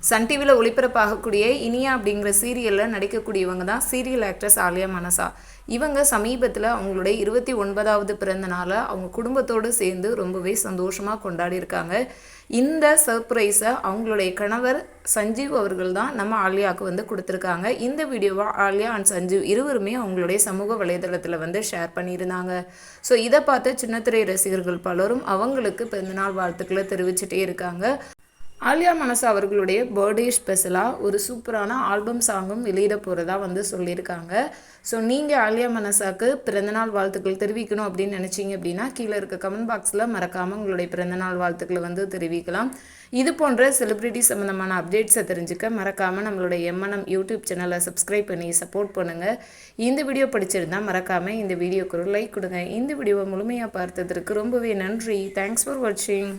Sun டிவியில் ஒளிபரப்பாகக்கூடிய இனியா அப்படிங்கிற சீரியலில் நடிக்கக்கூடியவங்க தான் சீரியல் ஆக்ட்ரஸ் ஆலியா மனசா. இவங்க சமீபத்தில் அவங்களுடைய 29வது பிறந்த நாளை அவங்க குடும்பத்தோடு சேர்ந்து ரொம்பவே சந்தோஷமாக கொண்டாடியிருக்காங்க. இந்த சர்ப்ரைஸை அவங்களுடைய கணவர் சஞ்சீவ் அவர்கள் தான் நம்ம ஆலியாவுக்கு வந்து கொடுத்துருக்காங்க. இந்த வீடியோவை ஆலியா அண்ட் சஞ்சீவ் இருவருமே அவங்களுடைய சமூக வலைதளத்தில் ஷேர் பண்ணியிருந்தாங்க. ஸோ இதை பார்த்து சின்னத்திரை ரசிகர்கள் பலரும் அவங்களுக்கு பிறந்தநாள் வாழ்த்துக்களை தெரிவிச்சுட்டே இருக்காங்க. ஆலியா மனசா அவர்களுடைய பர்த்டே ஸ்பெஷலாக ஒரு சூப்பரான ஆல்பம் சாங்கும் வெளியிட போகிறதா சொல்லியிருக்காங்க. ஸோ நீங்கள் ஆலியா மனசாவுக்கு பிறந்தநாள் வாழ்த்துக்கள் தெரிவிக்கணும் அப்படின்னு நினச்சிங்க அப்படின்னா கீழே இருக்க கமெண்ட் பாக்ஸில் மறக்காமல் உங்களுடைய பிறந்தநாள் வாழ்த்துக்களை தெரிவிக்கலாம். இது போன்ற செலிப்ரிட்டி சம்மந்தமான அப்டேட்ஸை தெரிஞ்சுக்க மறக்காமல் நம்மளுடைய எம்என்எம் யூடியூப் சேனலை சப்ஸ்கிரைப் பண்ணி சப்போர்ட் பண்ணுங்கள். இந்த வீடியோ பிடிச்சிருந்தால் மறக்காமல் இந்த வீடியோக்கு ஒரு லைக் கொடுங்க. இந்த வீடியோவை முழுமையாக பார்த்ததற்கு ரொம்பவே நன்றி. தேங்க்ஸ் ஃபார் வாட்சிங்.